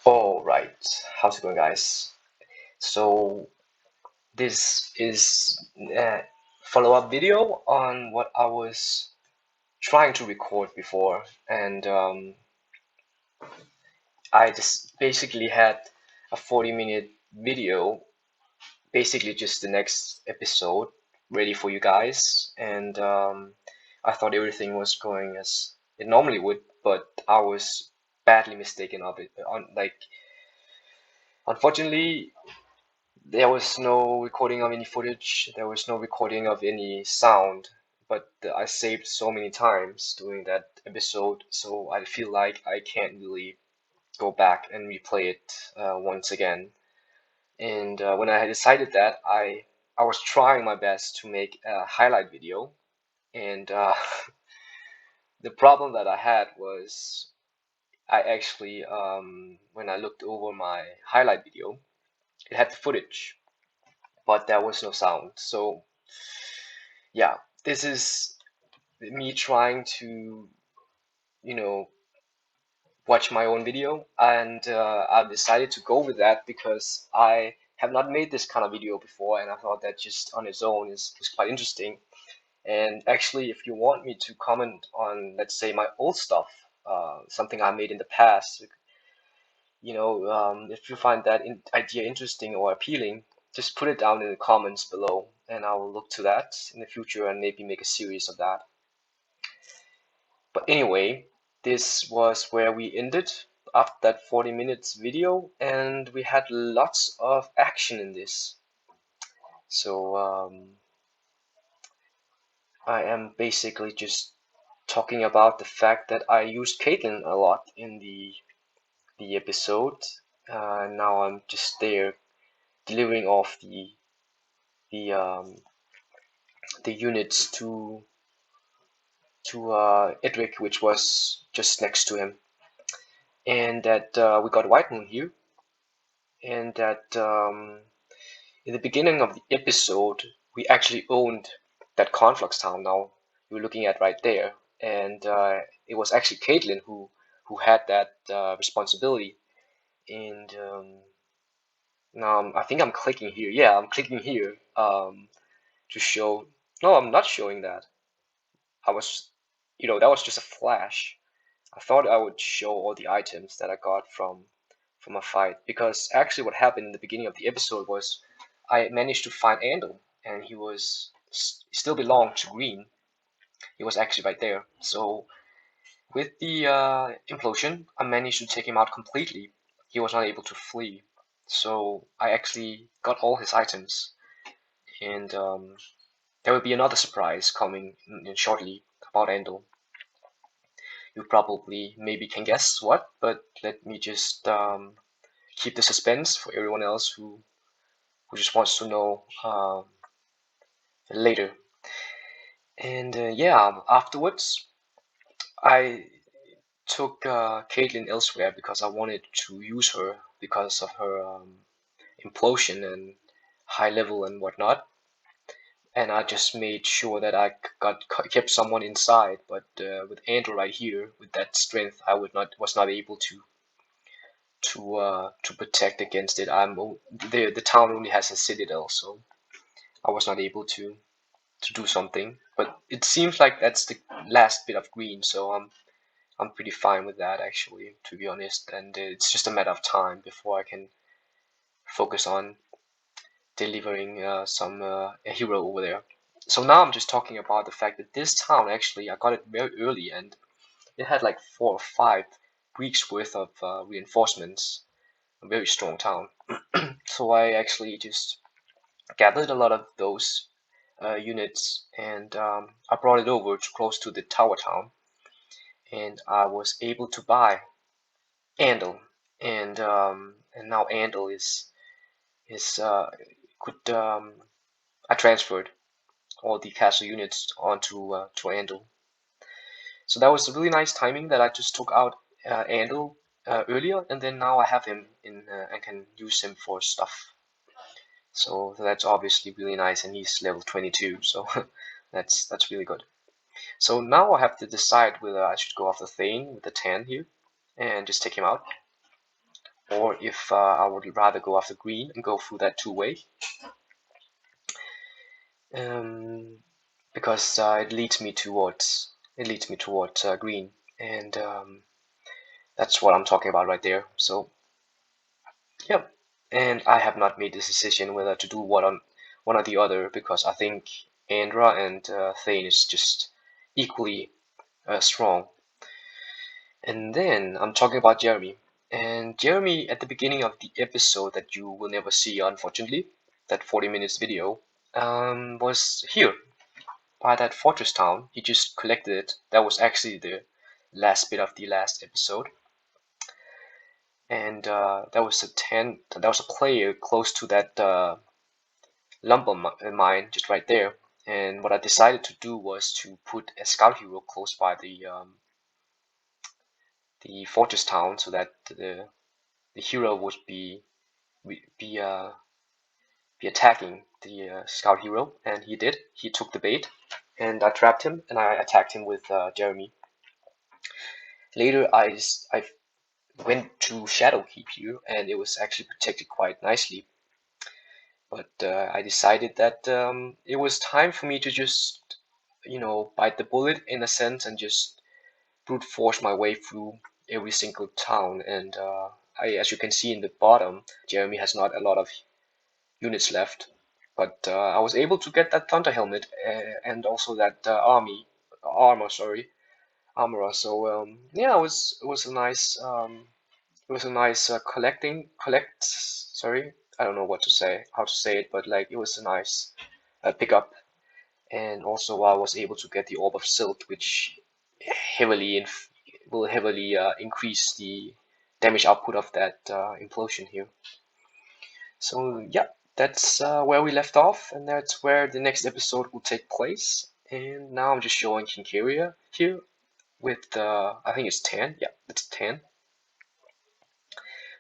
All right, how's it going, guys? So this is a follow-up video on what I was trying to record before, and I just basically had a 40-minute video, basically just the next episode, ready for you guys, and I thought everything was going as it normally would, but I was badly mistaken of it. Unfortunately, there was no recording of any footage, there was no recording of any sound, but I saved so many times doing that episode, so I feel like I can't really go back and replay it once again. And when I had decided that, I was trying my best to make a highlight video, and the problem that I had was I actually, when I looked over my highlight video, it had the footage, but there was no sound. So yeah, this is me trying to, you know, watch my own video, and I decided to go with that because I have not made this kind of video before, and I thought that just on its own is quite interesting. And actually, if you want me to comment on, let's say, my old stuff, something I made in the past, if you find that idea interesting or appealing, just put it down in the comments below, and I will look to that in the future and maybe make a series of that. But anyway, this was where we ended after that 40 minutes video, and we had lots of action in this. So I am basically just talking about the fact that I used Caitlin a lot in the episode. Now I'm just there delivering off the the units to Edric, which was just next to him, and that we got White Moon here, and that in the beginning of the episode we actually owned that Conflux town. Now you're looking at right there, and it was actually Caitlin who had that responsibility, and now I think I'm clicking here. Yeah, I'm clicking here to show. No, I'm not showing that. I was, that was just a flash. I thought I would show all the items that I got from a fight, because actually what happened in the beginning of the episode was I managed to find Andal, and he was still belonged to Green. He was actually right there. So with the implosion, I managed to take him out completely. He was not able to flee. So I actually got all his items, and there will be another surprise coming in shortly about Andal. You probably maybe can guess what, but let me just keep the suspense for everyone else who just wants to know later. And yeah, afterwards, I took Caitlyn elsewhere because I wanted to use her because of her implosion and high level and whatnot. And I just made sure that I kept someone inside. But with Andrew right here, with that strength, I was not able to protect against it. The town only has a citadel, so I was not able to do something. But it seems like that's the last bit of green, so I'm pretty fine with that actually, to be honest. And it's just a matter of time before I can focus on delivering a hero over there. So now I'm just talking about the fact that this town actually I got it very early, and it had like 4 or 5 weeks worth of reinforcements. A very strong town. So I actually just gathered a lot of those units, and I brought it over to close to the tower town, and I was able to buy Andal, and now Andal is could I transferred all the castle units onto to Andal. So that was really nice timing that I just took out Andal earlier, and then now I have him in and can use him for stuff. So that's obviously really nice, and he's level 22, so that's really good. So now I have to decide whether I should go after Thane with the 10 here and just take him out, or if I would rather go after green and go through that two-way, because it leads me towards green, and that's what I'm talking about right there. So yeah, and I have not made this decision whether to do one or the other, because I think Andra and Thane is just equally strong. And then I'm talking about Jeremy. And Jeremy, at the beginning of the episode that you will never see, unfortunately, that 40 minutes video, was here by that fortress town. He just collected it. That was actually the last bit of the last episode. And that was a player close to that lumber mine just right there. And what I decided to do was to put a scout hero close by the fortress town, so that the hero would be uh, be attacking the scout hero, and he did. He took the bait, and I trapped him, and I attacked him with Jeremy. Later, I went to Shadowkeep here, and it was actually protected quite nicely. But I decided that it was time for me to just, bite the bullet in a sense, and just brute force my way through every single town. And as you can see in the bottom, Jeremy has not a lot of units left, but I was able to get that thunder helmet and also that armor. So yeah, it was a nice collect. I don't know how to say it, but like it was a nice pickup. And also I was able to get the orb of silt, which heavily will heavily increase the damage output of that implosion here. So yeah, that's where we left off, and that's where the next episode will take place. And now I'm just showing Kincaria here with I think it's 10. Yeah, it's 10.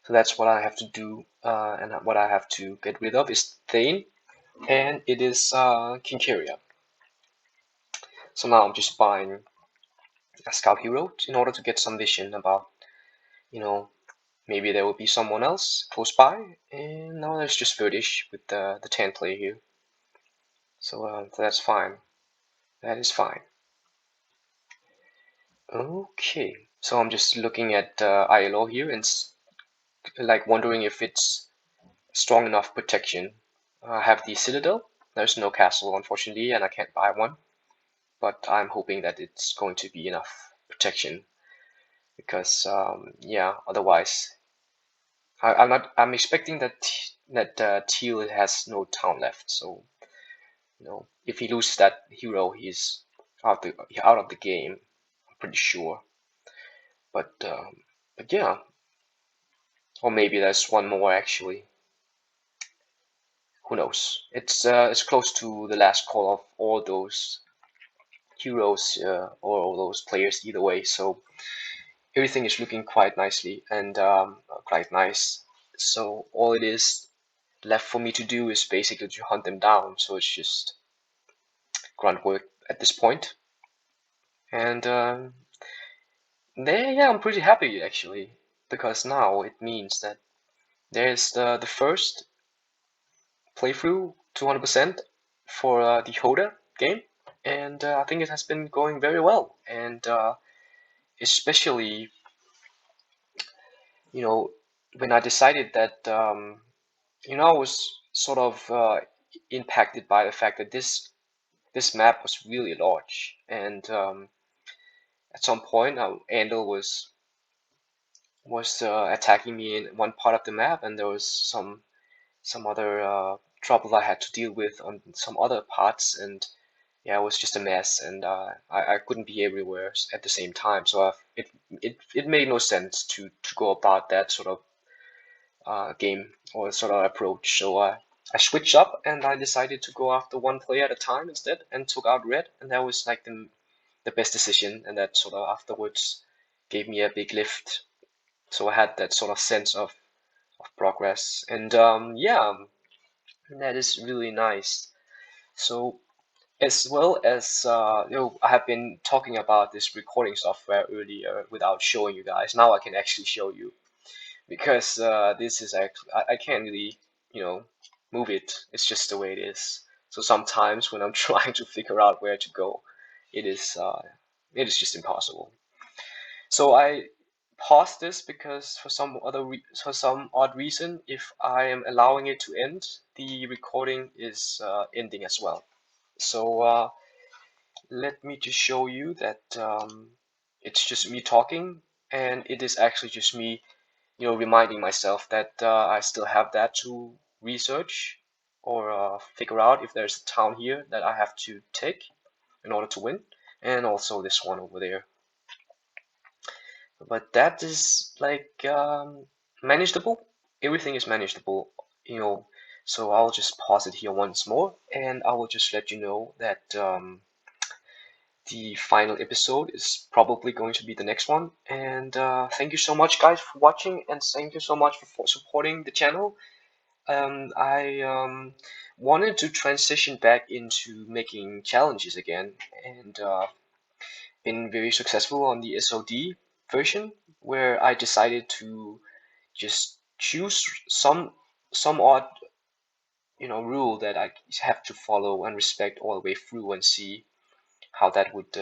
So that's what I have to do, and what I have to get rid of is Thane, and it is Kincaria. So now I'm just buying a scout hero in order to get some vision about, you know, maybe there will be someone else close by. And now there's just Verdish with the 10 player here. So that's fine. That is fine. Okay, so I'm just looking at ILO here and like wondering if it's strong enough protection. I have the Citadel. There's no castle, unfortunately, and I can't buy one. But I'm hoping that it's going to be enough protection, because yeah, otherwise I'm expecting that Teal has no town left. So if he loses that hero, he's out of the game. I'm pretty sure. But yeah, or maybe there's one more actually. Who knows? It's close to the last call of all those heroes or all those players either way. So everything is looking quite nicely and quite nice. So all it is left for me to do is basically to hunt them down. So it's just grunt work at this point. And yeah, I'm pretty happy actually, because now it means that there's the first playthrough 200% for the Hoda game, and I think it has been going very well. And especially, you know, when I decided that, I was sort of impacted by the fact that this map was really large, and at some point, Andal was attacking me in one part of the map, and there was some other trouble I had to deal with on some other parts, and yeah, it was just a mess, and I couldn't be everywhere at the same time. So it made no sense to go about that sort of game or sort of approach. So I switched up, and I decided to go after one player at a time instead, and took out red, and that was like the best decision, and that sort of afterwards gave me a big lift. So I had that sort of sense of progress, and yeah, that is really nice. So as well as I have been talking about this recording software earlier without showing you guys. Now I can actually show you because this is actually I can't really move it. It's just the way it is. So sometimes when I'm trying to figure out where to go, it is uh, it is just impossible. So I pause this because for some odd reason, if I am allowing it to end, the recording is ending as well. So let me just show you that it's just me talking, and it is actually just me, reminding myself that I still have that to research or figure out if there's a town here that I have to take in order to win, and also this one over there. But that is like manageable. Everything is manageable, you know. So I'll just pause it here once more, and I will just let you know that the final episode is probably going to be the next one. And thank you so much, guys, for watching, and thank you so much for supporting the channel. I wanted to transition back into making challenges again, and been very successful on the SOD version, where I decided to just choose some odd rule that I have to follow and respect all the way through and see how that would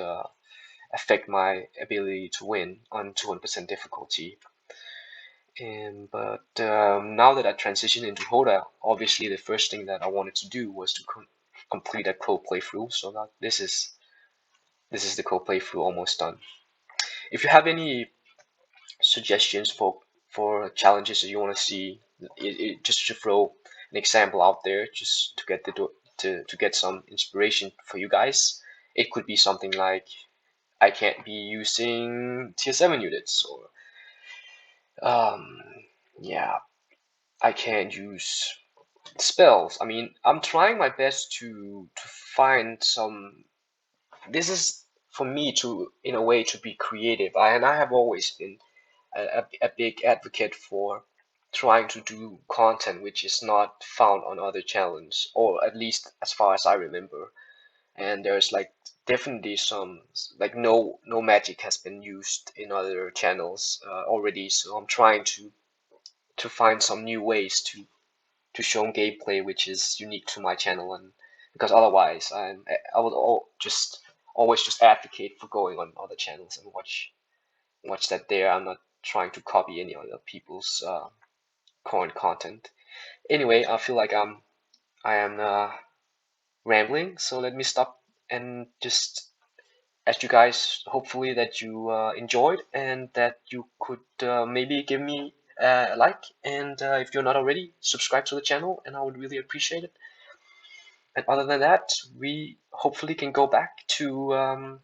affect my ability to win on 200% difficulty. And but now that I transitioned into Hoda, obviously the first thing that I wanted to do was to complete a Cove playthrough. So that this is the Cove playthrough almost done. If you have any suggestions for challenges that you want to see, just to throw an example out there, just to get to get some inspiration for you guys. It could be something like I can't be using tier 7 units, or um, yeah, I can't use spells. I mean, I'm trying my best to find some. This is for me to, in a way, to be creative. And I have always been a big advocate for trying to do content which is not found on other channels, or at least as far as I remember. And there's like definitely some, like, no magic has been used in other channels already. So I'm trying to find some new ways to show gameplay which is unique to my channel, and because otherwise I would just always just advocate for going on other channels and watch that there. I'm not trying to copy any other people's current content. Anyway, I feel like I am rambling, so let me stop and just ask you guys, hopefully that you enjoyed, and that you could maybe give me a like, and if you're not already, subscribe to the channel, and I would really appreciate it. And other than that, we hopefully can go back to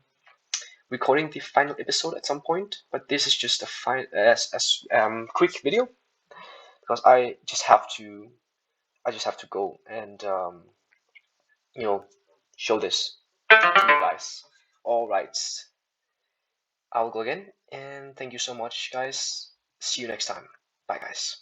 recording the final episode at some point. But this is just a quick video because I just have to go and you know show this to you guys. All right, I'll go again, and thank you so much, guys. See you next time. Bye, guys.